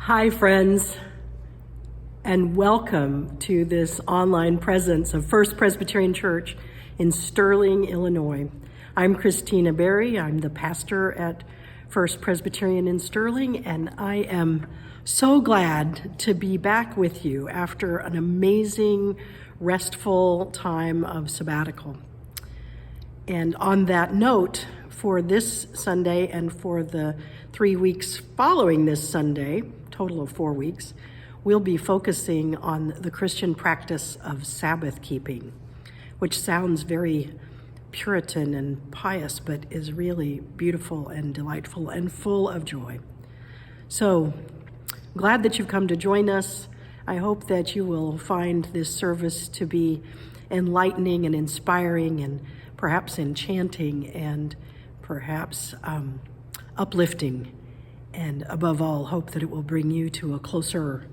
Hi, friends, and welcome to this online presence of First Presbyterian Church in Sterling, Illinois. I'm Christina Berry. I'm the pastor at First Presbyterian in Sterling, and I am so glad to be back with you after an amazing, restful time of sabbatical. And on that note, for this Sunday and for the 3 weeks following this Sunday, total of 4 weeks, we'll be focusing on the Christian practice of Sabbath keeping, which sounds very Puritan and pious, but is really beautiful and delightful and full of joy. So, glad that you've come to join us. I hope that you will find this service to be enlightening and inspiring and perhaps enchanting and perhaps uplifting. And above all, hope that it will bring you to a closer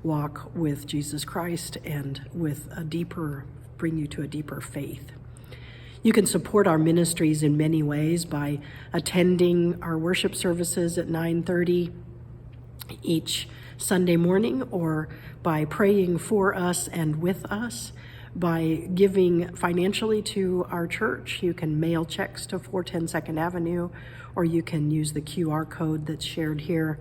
walk with Jesus Christ and bring you to a deeper faith. You can support our ministries in many ways by attending our worship services at 9:30 each Sunday morning, or by praying for us and with us, by giving financially to our church. You can mail checks to 410 2nd Avenue, or you can use the QR code that's shared here,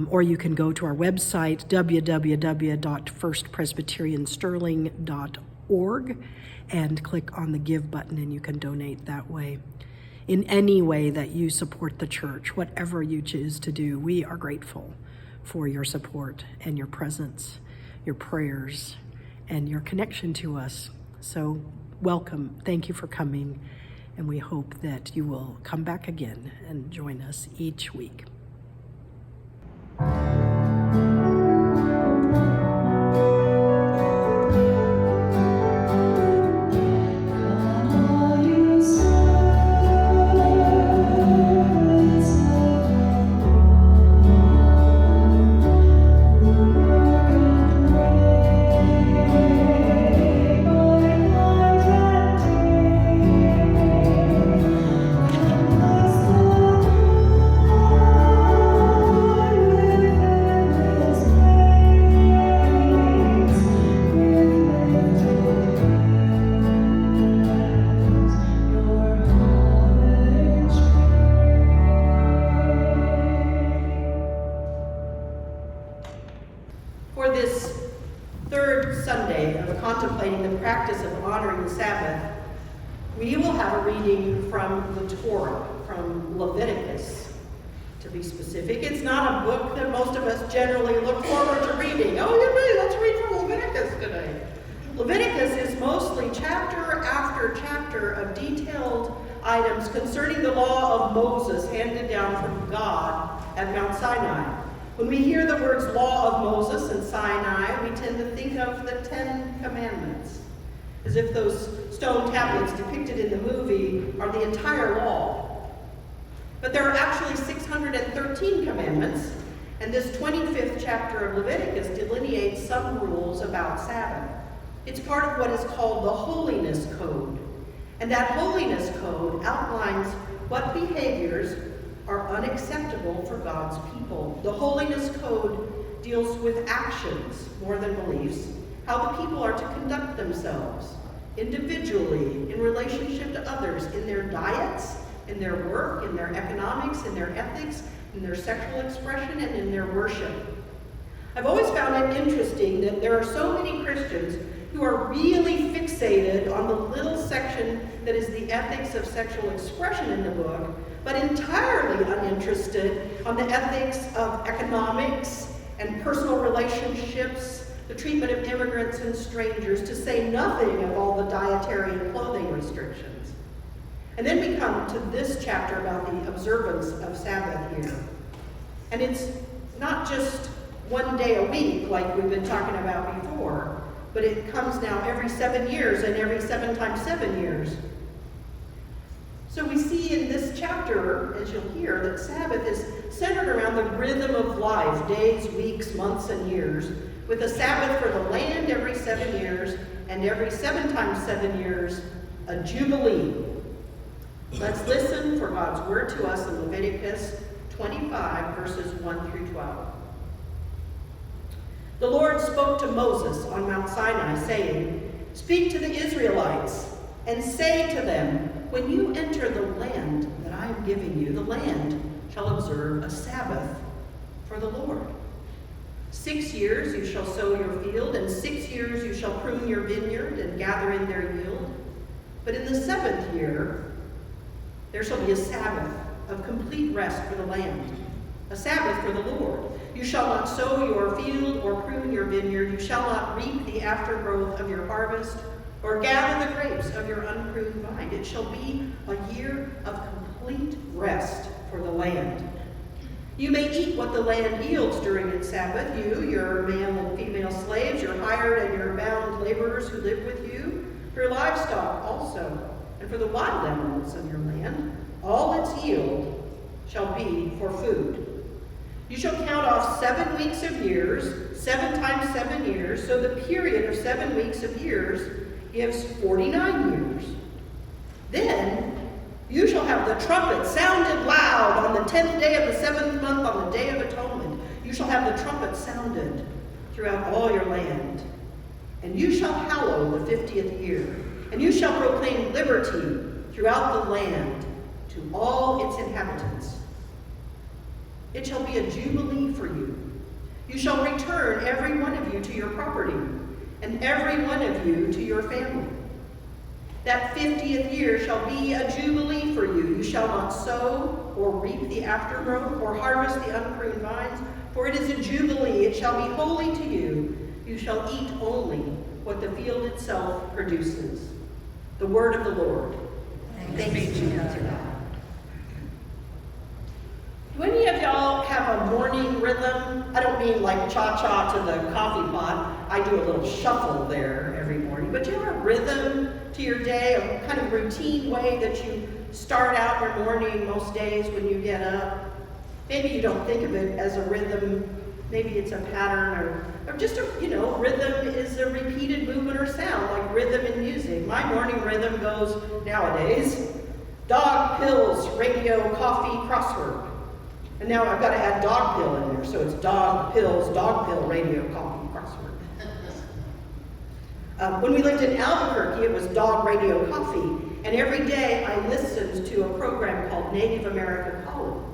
or you can go to our website, www.firstpresbyteriansterling.org, and click on the Give button, and you can donate that way. In any way that you support the church, whatever you choose to do, we are grateful for your support and your presence, your prayers, and your connection to us. So welcome, thank you for coming, and we hope that you will come back again and join us each week. For this third Sunday of contemplating the practice of honoring the Sabbath, we will have a reading from the Torah, from Leviticus. To be specific, it's not a book that most of us generally look forward to reading. Oh, yeah, let's read from Leviticus today. Leviticus is mostly chapter after chapter of detailed items concerning the law of Moses handed down from God at Mount Sinai. When we hear the words law of Moses and Sinai, we tend to think of the 10 Commandments, as if those stone tablets depicted in the movie are the entire law. But there are actually 613 commandments, and this 25th chapter of Leviticus delineates some rules about Sabbath. It's part of what is called the Holiness Code, and that Holiness Code outlines what behaviors are unacceptable for God's people. The Holiness Code deals with actions more than beliefs, how the people are to conduct themselves individually, in relationship to others, in their diets, in their work, in their economics, in their ethics, in their sexual expression, and in their worship. I've always found it interesting that there are so many Christians who are really fixated on the little section that is the ethics of sexual expression in the book, but entirely uninterested on the ethics of economics and personal relationships, the treatment of immigrants and strangers, to say nothing of all the dietary and clothing restrictions. And then we come to this chapter about the observance of Sabbath Year. And it's not just one day a week like we've been talking about before, but it comes now every 7 years and every 7 times 7 years. So we see in this chapter, as you'll hear, that Sabbath is centered around the rhythm of life, days, weeks, months, and years, with a Sabbath for the land every 7 years, and every 7 times 7 years, a Jubilee. Let's listen for God's word to us in Leviticus 25, verses 1 through 12. The Lord spoke to Moses on Mount Sinai, saying, "Speak to the Israelites and say to them, when you enter the land that I am giving you, the land shall observe a Sabbath for the Lord. 6 years you shall sow your field, and 6 years you shall prune your vineyard and gather in their yield. But in the 7th year there shall be a Sabbath of complete rest for the land, a Sabbath for the Lord. You shall not sow your field or prune your vineyard. You shall not reap the aftergrowth of your harvest or gather the grapes of your unpruned vine. It shall be a year of complete rest for the land. You may eat what the land yields during its Sabbath, you, your male and female slaves, your hired and your bound laborers who live with you, your livestock also, and for the wild animals of your land. All its yield shall be for food. You shall count off 7 weeks of years, 7 times 7 years, so the period of 7 weeks of years gives 49 years. Then you shall have the trumpet sounded loud on the 10th day of the 7th month, on the day of atonement. You shall have the trumpet sounded throughout all your land. And you shall hallow the 50th year. And you shall proclaim liberty throughout the land to all its inhabitants. It shall be a jubilee for you. You shall return every one of you to your property, and every one of you to your family. That 50th year shall be a jubilee for you. You shall not sow or reap the aftergrowth or harvest the unpruned vines, for it is a jubilee. It shall be holy to you. You shall eat only what the field itself produces. The word of the Lord. Thanks be to God. Do any of y'all have a morning rhythm? I don't mean like cha-cha to the coffee pot. I do a little shuffle there every morning. But do you have a rhythm to your day, a kind of routine way that you start out your morning most days when you get up? Maybe you don't think of it as a rhythm. Maybe it's a pattern or just a, rhythm is a repeated movement or sound, like rhythm in music. My morning rhythm goes nowadays, dog, pills, radio, coffee, crossword. And now I've got to add dog pill in there, so it's dog, pills, dog pill, radio, coffee, crossword. When we lived in Albuquerque, it was dog, radio, coffee. And every day I listened to a program called Native American Calling.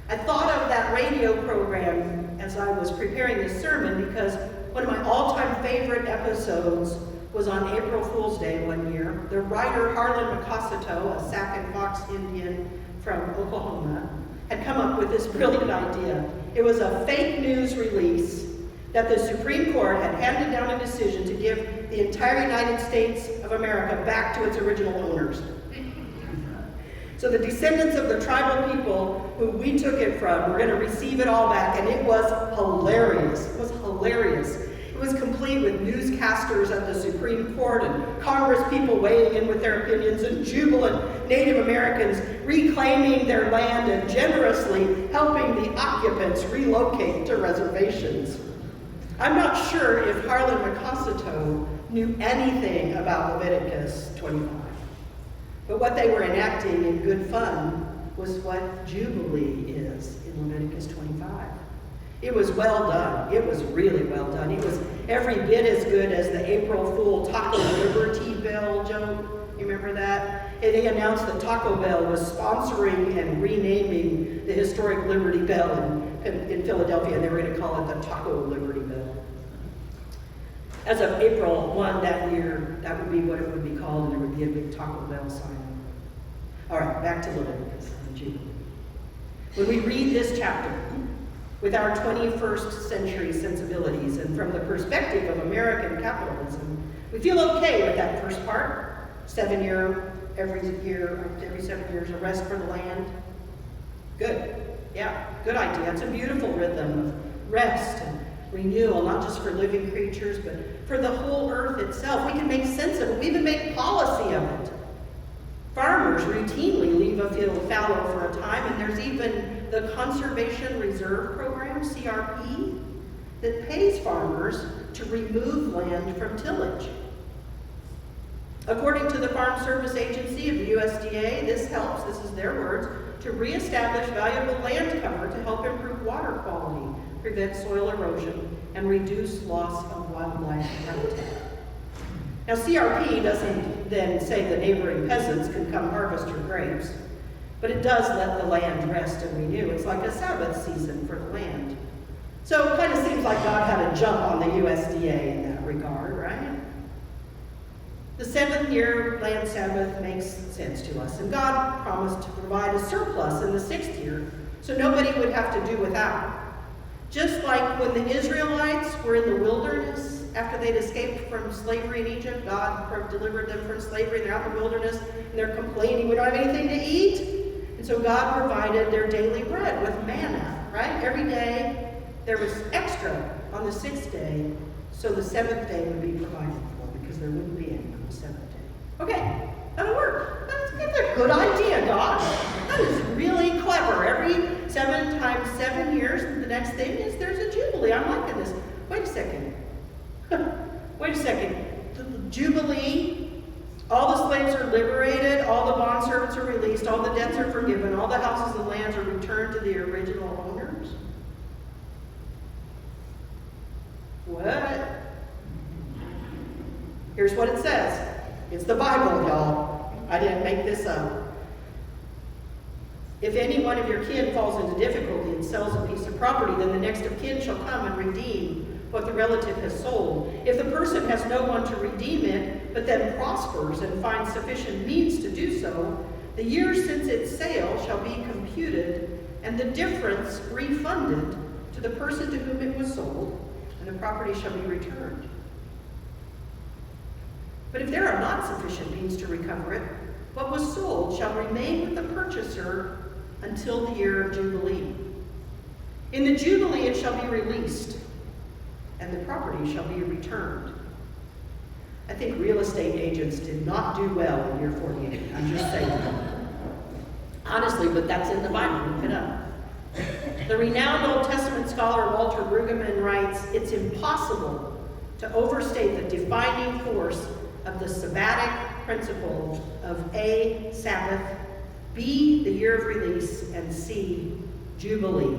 I thought of that radio program as I was preparing this sermon because one of my all-time favorite episodes was on April Fool's Day one year. The writer Harlan Macasato, a Sac and Fox Indian from Oklahoma, had come up with this brilliant idea. It was a fake news release that the Supreme Court had handed down a decision to give the entire United States of America back to its original owners. So the descendants of the tribal people who we took it from were going to receive it all back, and it was hilarious. It was hilarious. It was complete with newscasters at the Supreme Court and Congress people weighing in with their opinions and jubilant Native Americans reclaiming their land and generously helping the occupants relocate to reservations. I'm not sure if Harlan Macasato knew anything about Leviticus 25. But what they were enacting in good fun was what Jubilee is in Leviticus 25. It was well done. It was really well done. It was every bit as good as the April Fool Taco Liberty Bell joke. You remember that? And they announced that Taco Bell was sponsoring and renaming the historic Liberty Bell in Philadelphia, and they were going to call it the Taco Liberty Bell. As of April 1 that year, that would be what it would be called, and there would be a big Taco Bell sign. All right, back to Leviticus and Jubilee. When we read this chapter with our 21st century sensibilities and from the perspective of American capitalism, we feel okay with that first part. Every 7 years, a rest for the land. Good. Yeah, good idea. It's a beautiful rhythm of rest and renewal, not just for living creatures, but for the whole earth itself. We can make sense of it. We even make policy of it. Farmers routinely leave a field fallow for a time, and there's even the Conservation Reserve Program, CRP, that pays farmers to remove land from tillage. According to the Farm Service Agency of the USDA, this helps, this is their words, to reestablish valuable land cover to help improve water quality, prevent soil erosion, and reduce loss of wildlife habitat. Now, CRP doesn't then say the neighboring peasants can come harvest your grapes, but it does let the land rest and renew. It's like a Sabbath season for the land. So it kind of seems like God had a jump on the USDA in that regard, right? The 7th year land Sabbath makes sense to us, and God promised to provide a surplus in the 6th year so nobody would have to do without. Just like when the Israelites were in the wilderness after they'd escaped from slavery in Egypt, God delivered them from slavery, they're out in the wilderness, and they're complaining, we don't have anything to eat. And so God provided their daily bread with manna, right? Every day there was extra on the 6th day, so the 7th day would be provided for because there wouldn't be any on the 7th day. Okay, that'll work. That's a good idea, God. That is really clever. Every 7 times 7 years, the next thing is there's a Jubilee. I'm liking this. Wait a second. Wait a second. The Jubilee, all the slaves are liberated, all the bondservants are released, all the debts are forgiven, all the houses and lands are returned to the original owners? What? Here's what it says. It's the Bible, y'all. I didn't make this up. If any one of your kin falls into difficulty and sells a piece of property, then the next of kin shall come and redeem what the relative has sold. If the person has no one to redeem it, but then prospers and finds sufficient means to do so, the year since its sale shall be computed, and the difference refunded to the person to whom it was sold, and the property shall be returned. But if there are not sufficient means to recover it, what was sold shall remain with the purchaser until the year of Jubilee. In the Jubilee it shall be released, and the property shall be returned. I think real estate agents did not do well in year 48. I'm just saying. Honestly, but that's in the Bible. Look it up. The renowned Old Testament scholar Walter Brueggemann writes, it's impossible to overstate the defining force of the sabbatic principle of A, Sabbath, B, the year of release, and C, Jubilee.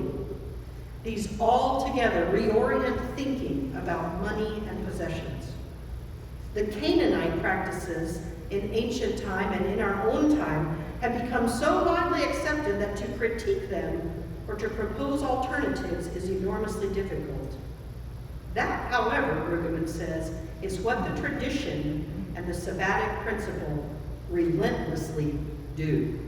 These all together reorient thinking about money and possessions. The Canaanite practices in ancient time and in our own time have become so widely accepted that to critique them or to propose alternatives is enormously difficult. That, however, Brueggemann says, is what the tradition and the sabbatic principle relentlessly do.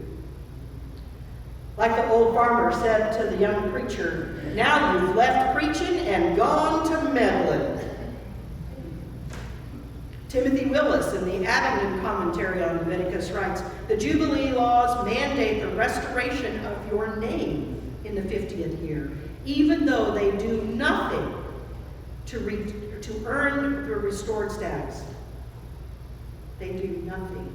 Like the old farmer said to the young preacher, now you've left preaching and gone to meddling. Timothy Willis in the Abingdon commentary on Leviticus writes, the Jubilee laws mandate the restoration of your name in the 50th year, even though they do nothing to earn your restored status. They do nothing.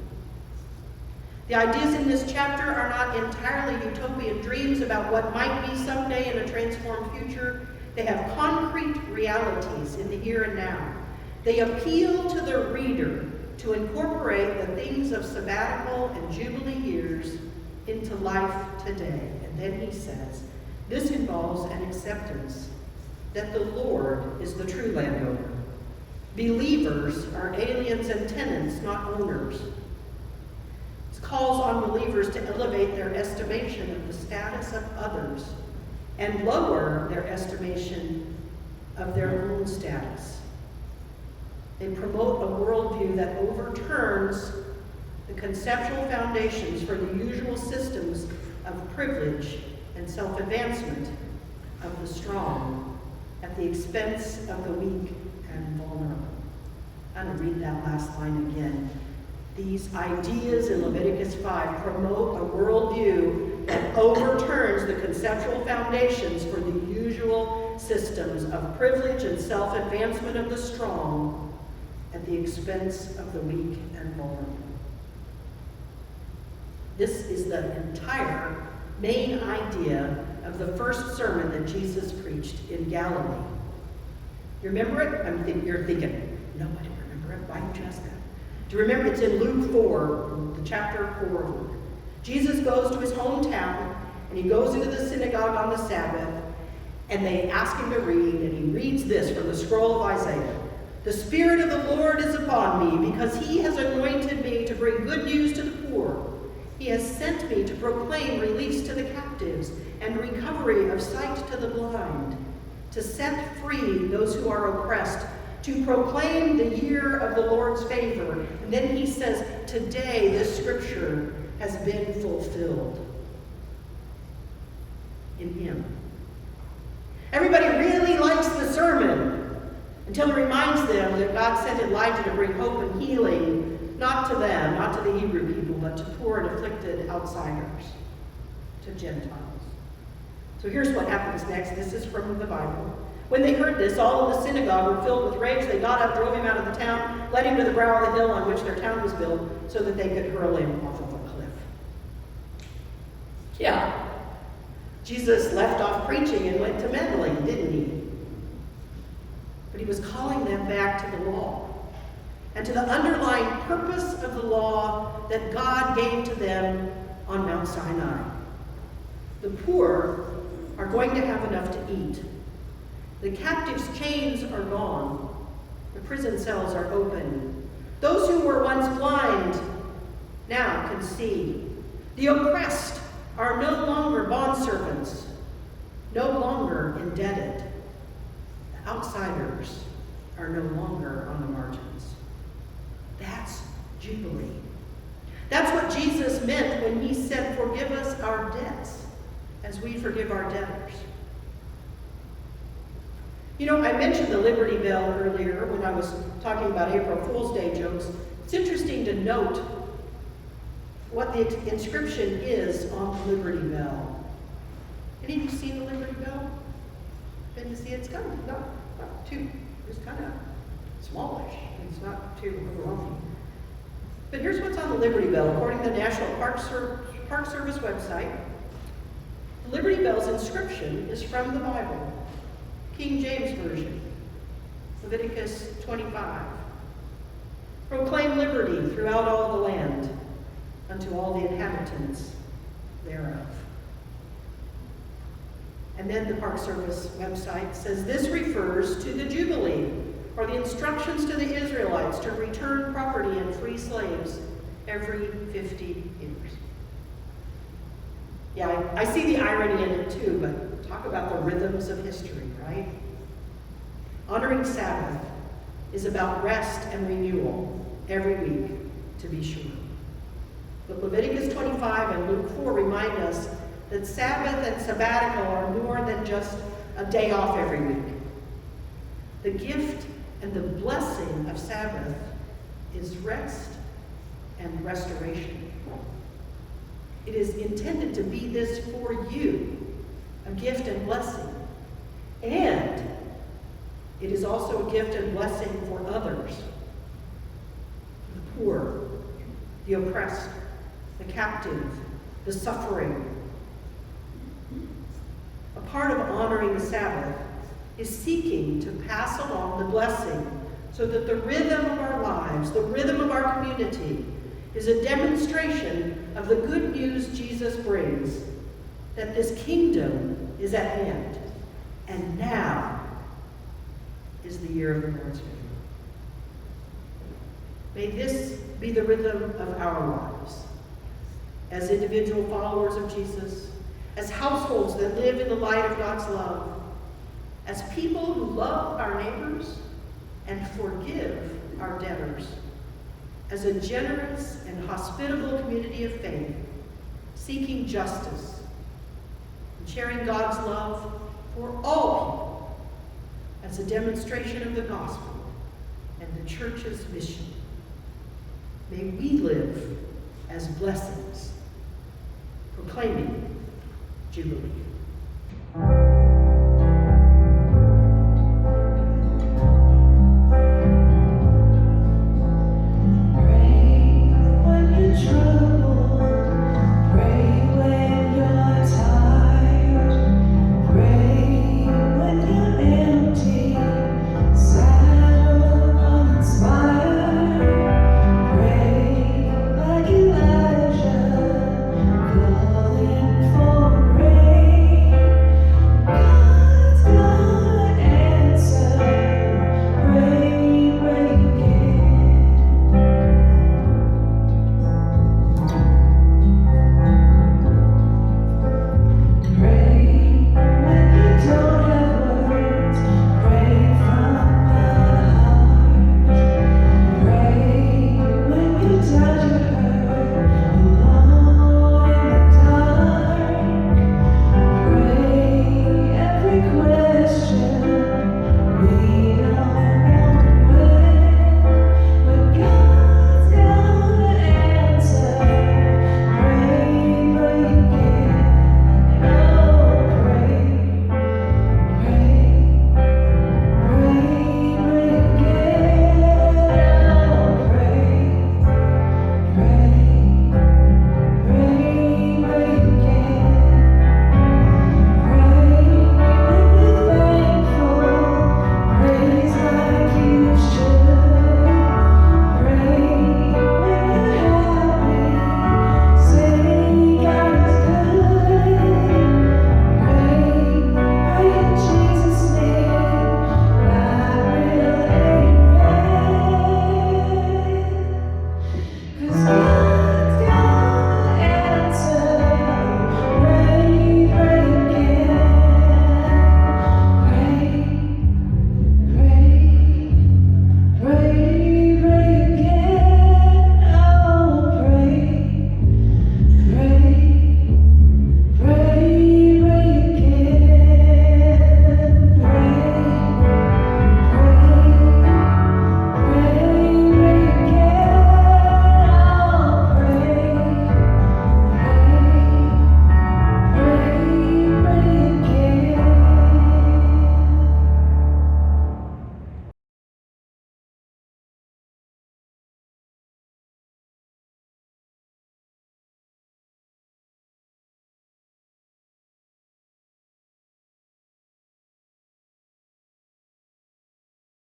The ideas in this chapter are not entirely utopian dreams about what might be someday in a transformed future. They have concrete realities in the here and now. They appeal to the reader to incorporate the things of sabbatical and jubilee years into life today. And then he says, this involves an acceptance that the Lord is the true landowner. Believers are aliens and tenants, not owners. It calls on believers to elevate their estimation of the status of others and lower their estimation of their own status. They promote a worldview that overturns the conceptual foundations for the usual systems of privilege and self-advancement of the strong at the expense of the weak and vulnerable. I'm going to read that last line again. These ideas in Leviticus 5 promote a worldview that overturns the conceptual foundations for the usual systems of privilege and self-advancement of the strong at the expense of the weak and vulnerable. This is the entire main idea of the first sermon that Jesus preached in Galilee. You remember it? You're thinking, no, I don't remember it. Why didn't you ask that? Do you remember? It's in Luke 4, the chapter 4 of Luke. Jesus goes to his hometown, and he goes into the synagogue on the Sabbath, And they ask him to read, and he reads this from the scroll of Isaiah. "The Spirit of the Lord is upon me, because he has anointed me to bring good news to the poor. He has sent me to proclaim release to the captives and recovery of sight to the blind, to set free those who are oppressed, to proclaim the year of the Lord's favor." And then he says, today this scripture has been fulfilled in him. Everybody really likes the sermon until it reminds them that God sent Elijah to bring hope and healing, not to them, not to the Hebrew people, but to poor and afflicted outsiders, to Gentiles. So here's what happens next. This is from the Bible. "When they heard this, all in the synagogue were filled with rage. They got up, drove him out of the town, led him to the brow of the hill on which their town was built, so that they could hurl him off of a cliff." Yeah, Jesus left off preaching and went to meddling, didn't he? But he was calling them back to the law and to the underlying purpose of the law that God gave to them on Mount Sinai. The poor are going to have enough to eat. The captives' chains are gone. The prison cells are open. Those who were once blind now can see. The oppressed are no longer bondservants, no longer indebted. The outsiders are no longer on the margins. That's Jubilee. That's what Jesus meant when he said, "Forgive us our debts as we forgive our debtors." You know, I mentioned the Liberty Bell earlier when I was talking about April Fool's Day jokes. It's interesting to note what the inscription is on the Liberty Bell. Any of you seen the Liberty Bell? Been to see it? It's kind of not too, it's kind of smallish. It's not too overwhelming. But here's what's on the Liberty Bell. According to the National Park Service website, the Liberty Bell's inscription is from the Bible, King James Version, Leviticus 25. "Proclaim liberty throughout all the land, unto all the inhabitants thereof." And then the Park Service website says this refers to the Jubilee, or the instructions to the Israelites to return property and free slaves every 50 years. Yeah, I see the irony in it too, but talk about the rhythms of history, right? Honoring Sabbath is about rest and renewal every week, to be sure. But Leviticus 25 and Luke 4 remind us that Sabbath and sabbatical are more than just a day off every week. The gift and the blessing of Sabbath is rest and restoration. It is intended to be this for you, a gift and blessing. And it is also a gift and blessing for others. The poor, the oppressed, the captive, the suffering. A part of honoring the Sabbath is seeking to pass along the blessing so that the rhythm of our lives, the rhythm of our community, is a demonstration of the good news Jesus brings, that this kingdom is at hand, and now is the year of the Lord's favor. May this be the rhythm of our lives, as individual followers of Jesus, as households that live in the light of God's love, as people who love our neighbors and forgive our debtors, as a generous and hospitable community of faith, seeking justice and sharing God's love for all people as a demonstration of the gospel and the church's mission. May we live as blessings, proclaiming Jubilee.